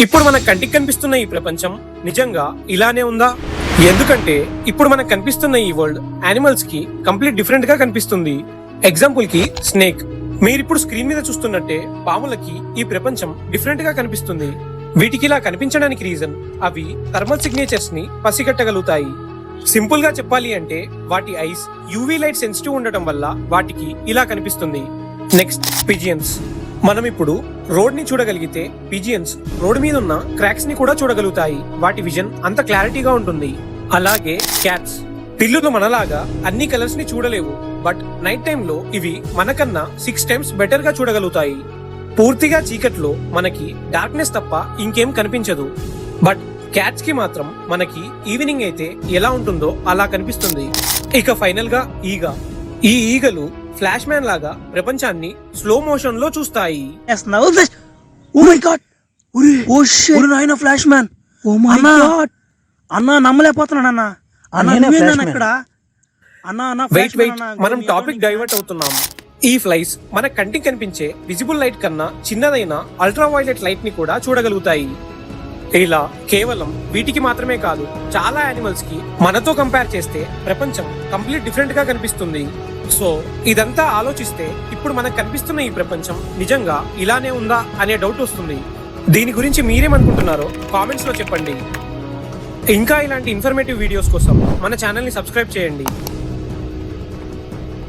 ఇప్పుడు మన కంటికి కనిపిస్తున్న ఈ ప్రపంచం నిజంగా ఇలానే ఉందా? ఎందుకంటే ఇప్పుడు మనకు కనిపిస్తున్న ఈ వరల్డ్ యానిమల్స్ కి కంప్లీట్ డిఫరెంట్ గా కనిపిస్తుంది. ఎగ్జాంపుల్ కి స్నేక్. మీరిప్పుడు స్క్రీన్ మీద చూస్తున్నట్టే పాములకి ఈ ప్రపంచం డిఫరెంట్ గా కనిపిస్తుంది. వీటికి ఇలా కనిపించడానికి రీజన్ అవి థర్మల్ సిగ్నేచర్స్ ని పసిగట్టగలుగుతాయి. సింపుల్ గా చెప్పాలి అంటే వాటి ఐస్ యూవీ లైట్ సెన్సిటివ్ ఉండటం వల్ల వాటికి ఇలా కనిపిస్తుంది. Next pigeons. మనం ఇప్పుడు రోడ్ ని చూడగలిగితే పిజియన్స్ రోడ్ మీద ఉన్న క్రాక్స్ ని కూడా చూడగలుగుతాయి. వాటి విజన్ అంత క్లారిటీగా ఉంటుంది. అలాగే క్యాట్స్. పిల్లులు మనలాగా అన్ని కలర్స్ ని చూడలేవు, బట్ నైట్ టైమ్ లో ఇవి మనకన్నా 6 times బెటర్ గా చూడగలుగుతాయి. పూర్తిగా చీకట్లో మనకి డార్క్నెస్ తప్ప ఇంకేం కనిపించదు, బట్ క్యాట్స్ కి మాత్రం మనకి ఈవినింగ్ అయితే ఎలా ఉంటుందో అలా కనిపిస్తుంది. ఇక ఫైనల్ గా ఈగ. ఈ ఈగలు ఫ్లాష్ మ్యాన్ లాగా ప్రపంచాన్ని స్లో మోషన్ లో చూస్తాయి. ఫ్లాష్ మ్యాన్ అన్నా నమ్మలేకపోతున్నాను అన్నా. వెయిట్ మనం టాపిక్ డైవర్ట్ అవుతున్నాం. ఈ ఫ్లైస్ మన కంటికి కనిపించే విజిబుల్ లైట్ కన్నా చిన్నదైన అల్ట్రా వైలెట్ లైట్ ని కూడా చూడగలుగుతాయి. ఇలా కేవలం వీటికి మాత్రమే కాదు, చాలా యానిమల్స్ కి మనతో కంపేర్ చేస్తే ప్రపంచం కంప్లీట్ డిఫరెంట్ గా కనిపిస్తుంది. సో ఇదంతా ఆలోచిస్తే ఇప్పుడు మనకు కనిపిస్తున్న ఈ ప్రపంచం నిజంగా ఇలానే ఉందా అనే డౌట్ వస్తుంది. దీని గురించి మీరేమనుకుంటున్నారో కామెంట్స్ లో చెప్పండి. ఇంకా ఇలాంటి ఇన్ఫర్మేటివ్ వీడియోస్ కోసం మన ఛానల్ ని సబ్స్క్రైబ్ చేయండి.